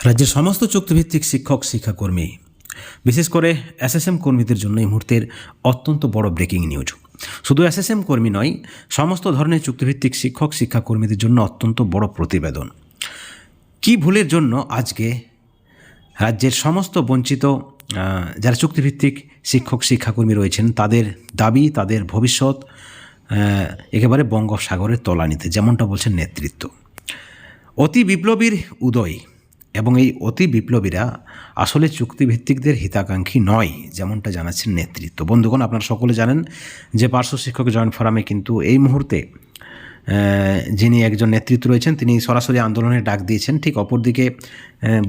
রাজ্যের সমস্ত চুক্তিভিত্তিক শিক্ষক শিক্ষাকর্মী, বিশেষ করে এসএসএম কর্মীদের জন্য এই মুহূর্তের অত্যন্ত বড় ব্রেকিং নিউজ। শুধু এসএসএম কর্মী নয়, সমস্ত ধরনের চুক্তিভিত্তিক শিক্ষক শিক্ষাকর্মীদের জন্য অত্যন্ত বড় প্রতিবেদন। কী ভুলের জন্য আজকে রাজ্যের সমস্ত বঞ্চিত যারা চুক্তিভিত্তিক শিক্ষক শিক্ষাকর্মী রয়েছেন তাদের দাবি, তাদের ভবিষ্যৎ একেবারে বঙ্গোপসাগরের তলানিতে, যেমনটা বলছেন নেতৃত্ব। অতি বিপ্লবীর উদয়, এবং এই অতি বিপ্লবীরা আসলে চুক্তিভিত্তিকদের হিতাকাঙ্ক্ষী নয়, যেমনটা জানাচ্ছেন নেতৃত্ব। বন্ধুগণ, আপনারা সকলে জানেন যে পার্শ্ব শিক্ষক জয়েন্ট ফোরামে কিন্তু এই মুহূর্তে যিনি একজন নেতৃত্ব রয়েছেন তিনি সরাসরি আন্দোলনের ডাক দিয়েছেন। ঠিক অপরদিকে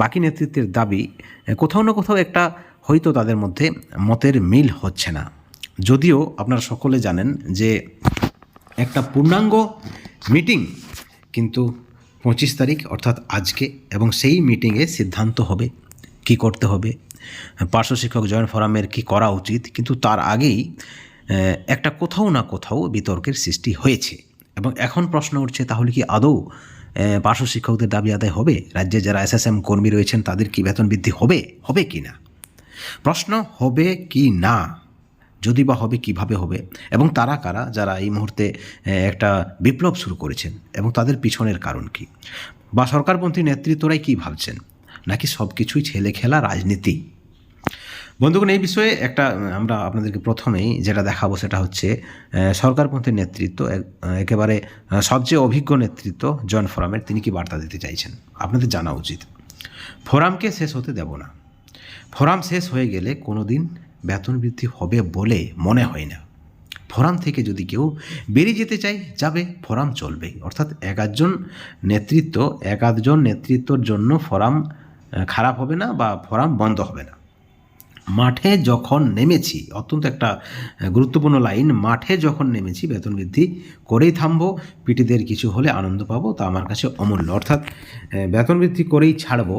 বাকি নেতৃত্বের দাবি কোথাও না কোথাও একটা হয়তো তাদের মধ্যে মতের মিল হচ্ছে না। যদিও আপনারা সকলে জানেন যে একটা পূর্ণাঙ্গ মিটিং কিন্তু 25 তারিখ অর্থাৎ আজকে, এবং সেই মিটিংয়ে সিদ্ধান্ত হবে কি করতে হবে, পার্শ্ব শিক্ষক জয়েন্ট ফোরামের কি করা উচিত। কিন্তু তার আগেই একটা কোথাও না কোথাও বিতর্কের সৃষ্টি হয়েছে, এবং এখন প্রশ্ন উঠছে তাহলে কি আদৌ পার্শ্ব শিক্ষকদের দাবি আদায় হবে? রাজ্যে যারা এসএসএম কর্মী রয়েছেন তাদের কি বেতন বৃদ্ধি হবে কি না? প্রশ্ন হবে কি না, যদি বা হবে কিভাবে হবে, এবং তারা কারা যারা এই মুহূর্তে একটা বিপ্লব শুরু করেছেন, এবং তাদের পিছনের কারণ কি, বা সরকারপন্থী নেতৃত্বরাই কি ভাবছেন, নাকি সব কিছুই ছেলে খেলা রাজনীতি? বন্ধুগণ, এই বিষয়ে একটা আমরা আপনাদেরকে প্রথমেই যেটা দেখাবো সেটা হচ্ছে সরকারপন্থী নেতৃত্ব, একেবারে সবচেয়ে অভিজ্ঞ নেতৃত্ব জয়েন্ট ফোরামের, তিনি কি বার্তা দিতে চাইছেন আপনাদের জানা উচিত। ফোরামকে শেষ হতে দেব না। ফোরাম শেষ হয়ে গেলে কোনো দিন বেতন বৃদ্ধি হবে বলে মনে হয় না। ফোরাম থেকে যদি কেউ বেরিয়ে যেতে চায় যাবে, ফোরাম চলবেই। অর্থাৎ এক আধজন নেতৃত্বর জন্য ফোরাম খারাপ হবে না বা ফোরাম বন্ধ হবে না। মাঠে যখন নেমেছি, অত্যন্ত একটা গুরুত্বপূর্ণ লাইন, মাঠে যখন নেমেছি বেতন বৃদ্ধি করেই থামবো, পিটিদের কিছু হলে আনন্দ পাবো, তা আমার কাছে অমূল্য। অর্থাৎ বেতন বৃদ্ধি করেই ছাড়বো,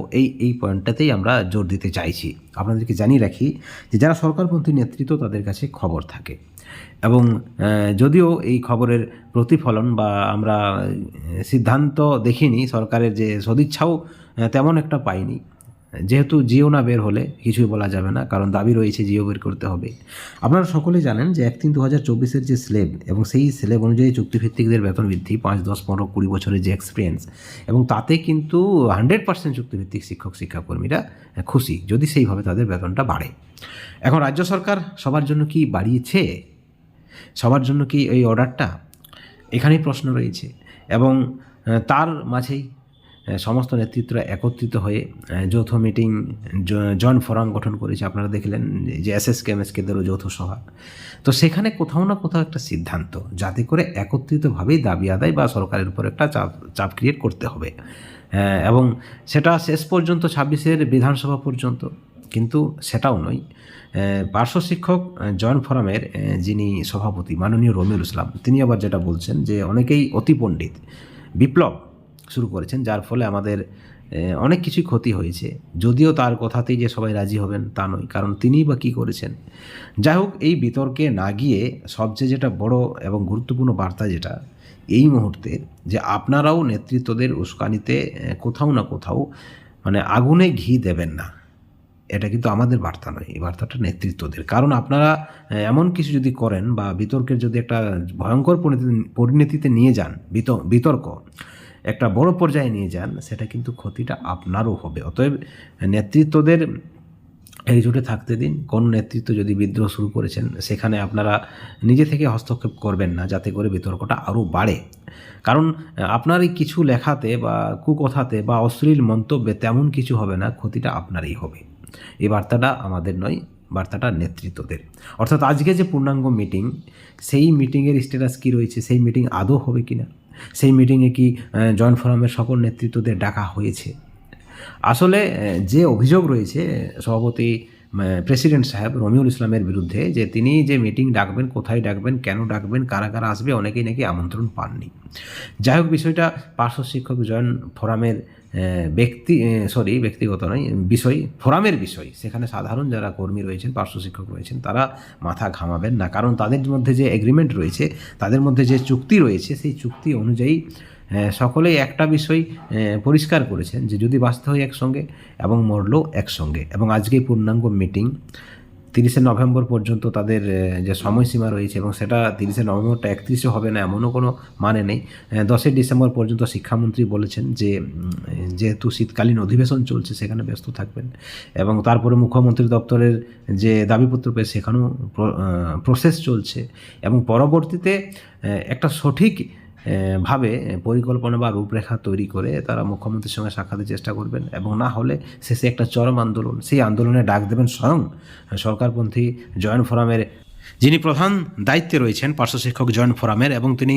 এই পয়েন্টটাতেই আমরা জোর দিতে চাইছি। আপনাদেরকে জানিয়ে রাখি যে যারা সরকারপন্থী নেতৃত্ব তাদের কাছে খবর থাকে, এবং যদিও এই খবরের প্রতিফলন বা আমরা সিদ্ধান্ত দেখিনি, সরকারের যে সদিচ্ছাও তেমন একটা পাইনি। যেহেতু জিও না বের হলে কিছুই বলা যাবে না, কারণ দাবি রয়েছে জিও বের করতে হবে। আপনারা সকলে জানেন যে 1/3/2024 যে স্লেব, এবং সেই স্লেব অনুযায়ী চুক্তিভিত্তিকদের বেতন বৃদ্ধি 5, 10, 15, 20 বছরের যে এক্সপিরিয়েন্স, এবং তাতে কিন্তু 100% চুক্তিভিত্তিক শিক্ষক শিক্ষাকর্মীরা খুশি যদি সেইভাবে তাদের বেতনটা বাড়ে। এখন রাজ্য সরকার সবার জন্য কি বাড়িয়েছে? সবার জন্য কি এই অর্ডারটা? এখানেই প্রশ্ন রয়েছে, এবং তার মাঝেই সমস্ত নেতৃত্বরা একত্রিত হয়ে যৌথ মিটিং, জয়েন্ট ফোরাম গঠন করেছে। আপনারা দেখলেন যে এসএসকে এমএসকেদেরও যৌথ সভা। তো সেখানে কোথাও না কোথাও একটা সিদ্ধান্ত, যাতে করে একত্রিতভাবেই দাবি আদায় বা সরকারের উপর একটা চাপ ক্রিয়েট করতে হবে, এবং সেটা শেষ পর্যন্ত 26-এর বিধানসভা পর্যন্ত। কিন্তু সেটাও নয়। পার্শ্ব শিক্ষক জয়েন্ট ফোরামের যিনি সভাপতি মাননীয় রমিউল ইসলাম, তিনি আবার যেটা বলছেন যে অনেকেই অতি পণ্ডিত বিপ্লব শুরু করেছেন, যার ফলে আমাদের অনেক কিছুই ক্ষতি হয়েছে। যদিও তার কথাতেই যে সবাই রাজি হবেন তা নয়, কারণ তিনিই বা কী করেছেন। যাই হোক, এই বিতর্কে না গিয়ে সবচেয়ে যেটা বড় এবং গুরুত্বপূর্ণ বার্তা যেটা এই মুহূর্তে, যে আপনারাও নেতৃত্বদের উস্কানিতে কোথাও না কোথাও মানে আগুনে ঘি দেবেন না। এটা কিন্তু আমাদের বার্তা নয়, এই বার্তাটা নেতৃত্বদের। কারণ আপনারা এমন কিছু যদি করেন বা বিতর্কের যদি একটা ভয়ঙ্কর পরিণতিতে নিয়ে যান, বিতর্ক একটা বড় পর্যায়ে নিয়ে যান, সেটা কিন্তু ক্ষতিটা আপনারও হবে। অতএব নেতৃত্বদের একজোটে থাকতে দিন। কোন নেতৃত্ব যদি বিদ্রোহ শুরু করেছেন, সেখানে আপনারা নিজে থেকে হস্তক্ষেপ করবেন না, যাতে করে বিতর্কটা আরও বাড়ে। কারণ আপনারই কিছু লেখাতে বা কুকথাতে বা অশ্লীল মন্তব্যে তেমন কিছু হবে না, ক্ষতিটা আপনারই হবে। এই বার্তাটা আমাদের নয়, বার্তাটা নেতৃত্বদের। অর্থাৎ আজকে যে পূর্ণাঙ্গ মিটিং, সেই মিটিংয়ের স্ট্যাটাস কী রয়েছে, সেই মিটিং আদৌ হবে কি না, সেই মিটিংয়ে কি জয়েন্ট ফোরামের সকল নেতৃত্বদের ডাকা হয়েছে? আসলে যে অভিযোগ রয়েছে সভাপতি প্রেসিডেন্ট সাহেব রমিউল ইসলামের বিরুদ্ধে, যে তিনি যে মিটিং ডাকবেন, কোথায় ডাকবেন, কেন ডাকবেন, কারা কারা আসবে, অনেকেই নাকি আমন্ত্রণ পাননি। যাই হোক, বিষয়টা পার্শ্ব শিক্ষক জয়েন্ট ফোরামের ব্যক্তিগত নয়, বিষয় ফোরামের বিষয়, সেখানে সাধারণ যারা কর্মী রয়েছেন, পার্শ্ব শিক্ষক রয়েছেন, তারা মাথা ঘামাবেন না। কারণ তাদের মধ্যে যে এগ্রিমেন্ট রয়েছে, তাদের মধ্যে যে চুক্তি রয়েছে, সেই চুক্তি অনুযায়ী সকলেই একটা বিষয় পরিষ্কার করেছেন যে যদি বাঁচতে হয় একসঙ্গে এবং মরলেও একসঙ্গে। এবং আজকেই পূর্ণাঙ্গ মিটিং, 30শে নভেম্বর পর্যন্ত তাদের যে সময়সীমা রয়েছে, এবং সেটা 30শে নভেম্বরটা 31শে হবে না এমনও কোনো মানে নেই। 10ই ডিসেম্বর পর্যন্ত শিক্ষামন্ত্রী বলেছেন যে যেহেতু শীতকালীন অধিবেশন চলছে সেখানে ব্যস্ত থাকবেন, এবং তারপরে মুখ্যমন্ত্রী দপ্তরের যে দাবিপত্র পেয়ে সেখানেও প্রসেস চলছে, এবং পরবর্তীতে একটা সঠিক ভাবে পরিকল্পনা বা রূপরেখা তৈরি করে তারা মুখ্যমন্ত্রীর সঙ্গে সাক্ষাতের চেষ্টা করবেন, এবং না হলে শেষে একটা চরম আন্দোলন, সেই আন্দোলনে ডাক দেবেন স্বয়ং সরকারপন্থী জয়েন্ট ফোরামের যিনি প্রধান দায়িত্বে রয়েছেন পার্শ্ব শিক্ষক জয়েন্ট ফোরামের, এবং তিনি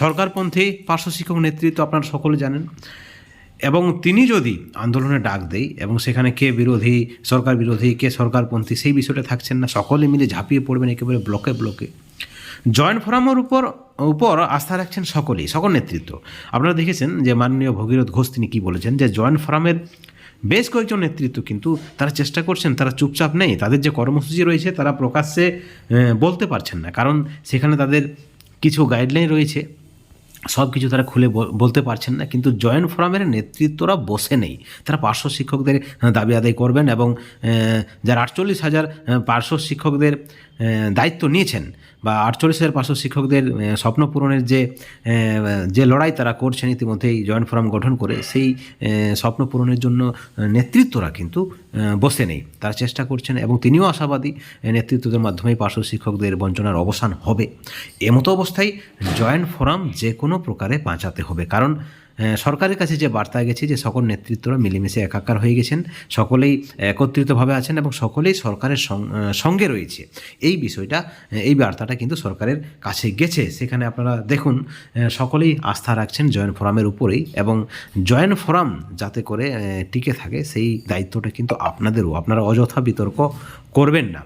সরকারপন্থী পার্শ্ব শিক্ষক নেতৃত্ব আপনারা সকলে জানেন। এবং তিনি যদি আন্দোলনে ডাক দেয় এবং সেখানে কে বিরোধী, সরকার বিরোধী, কে সরকারপন্থী, সেই বিষয়টা থাকছেন না, সকলে মিলে ঝাঁপিয়ে পড়বেন একেবারে ব্লকে ব্লকে। জয়েন্ট ফোরামের উপর আস্থা রাখছেন সকলেই, সকল নেতৃত্ব। আপনারা দেখেছেন যে মাননীয় ভগীরথ ঘোষ তিনি কী বলেছেন, যে জয়েন্ট ফোরামের বেশ কয়েকজন নেতৃত্ব কিন্তু তারা চেষ্টা করছেন, তারা চুপচাপ নেই, তাদের যে কর্মসূচি রয়েছে তারা প্রকাশ্যে বলতে পারছেন না, কারণ সেখানে তাদের কিছু গাইডলাইন রয়েছে, সব কিছু তারা খুলে বলতে পারছেন না। কিন্তু জয়েন্ট ফোরামের নেতৃত্বরা বসে নেই, তারা পার্শ্ব শিক্ষকদের দাবি আদায় করবেন, এবং যারা 48,000 পার্শ্ব শিক্ষকদের দায়িত্ব নিয়েছেন, বা 48,000 পার্শ্ব শিক্ষকদের স্বপ্ন পূরণের যে লড়াই তারা করছেন ইতিমধ্যেই জয়েন্ট ফোরাম গঠন করে, সেই স্বপ্ন পূরণের জন্য নেতৃত্বরা কিন্তু বসে নেই, তারা চেষ্টা করছেন, এবং তিনিও আশাবাদী নেতৃত্বদের মাধ্যমেই পার্শ্ব শিক্ষকদের বঞ্চনার অবসান হবে। এমতো অবস্থায় জয়েন্ট ফোরাম যে কোনো প্রকারে বাঁচাতে হবে, কারণ সরকারের কাছে যে বার্তা গেছে যে সকল নেতৃত্বরা মিলেমিশে একাকার হয়ে গেছেন, সকলেই একত্রিতভাবে আছেন এবং সকলেই সরকারের সঙ্গে রয়েছে, এই বার্তাটা কিন্তু সরকারের কাছে গেছে। সেখানে আপনারা দেখুন সকলেই আস্থা রাখছেন জয়েন্ট ফোরামের উপরেই, এবং জয়েন্ট ফোরাম যাতে করে টিকে থাকে সেই দায়িত্বটা কিন্তু আপনাদেরও, আপনারা অযথা বিতর্ক করবেন না।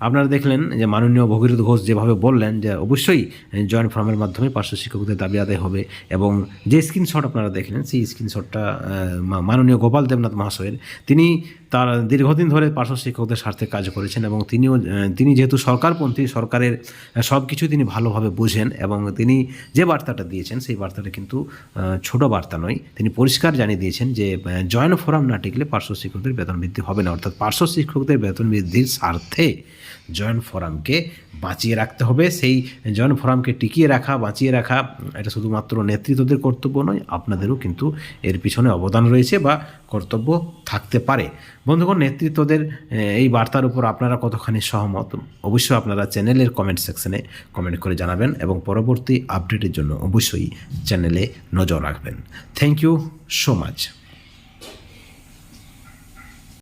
আপনারা দেখলেন যে মাননীয় ভগীরথ ঘোষ যেভাবে বললেন যে অবশ্যই জয়েন্ট ফোরামের মাধ্যমে পার্শ্ব শিক্ষকদের দাবি আদায় হবে, এবং যে স্ক্রিনশট আপনারা দেখলেন সেই স্ক্রিনশটটা মাননীয় গোপাল দেবনাথ মহাশয়ের, তিনি তার দীর্ঘদিন ধরে পার্শ্ব শিক্ষকদের স্বার্থে কাজ করেছেন, এবং তিনি যেহেতু সরকারপন্থী, সরকারের সব কিছু তিনি ভালোভাবে বোঝেন, এবং তিনি যে বার্তাটা দিয়েছেন সেই বার্তাটা কিন্তু ছোট বার্তা নয়। তিনি পরিষ্কার জানিয়ে দিয়েছেন যে জয়েন্ট ফোরাম না টিকলে পার্শ্ব শিক্ষকদের বেতন বৃদ্ধি হবে না, অর্থাৎ পার্শ্ব শিক্ষকদের বেতন বৃদ্ধির স্বার্থে জয়েন্ট ফোরামকে বাঁচিয়ে রাখতে হবে। সেই জয়েন্ট ফোরামকে টিকিয়ে রাখা, বাঁচিয়ে রাখা, এটা শুধুমাত্র নেতৃত্বদের কর্তব্য নয়, আপনাদেরও কিন্তু এর পিছনে অবদান রয়েছে বা কর্তব্য থাকতে পারে। বন্ধুগণ, নেতৃত্বদের এই বার্তার উপর আপনারা কতখানি সহমত অবশ্যই আপনারা চ্যানেলের কমেন্ট সেকশনে কমেন্ট করে জানাবেন, এবং পরবর্তী আপডেটের জন্য অবশ্যই চ্যানেলে নজর রাখবেন। Thank you so much.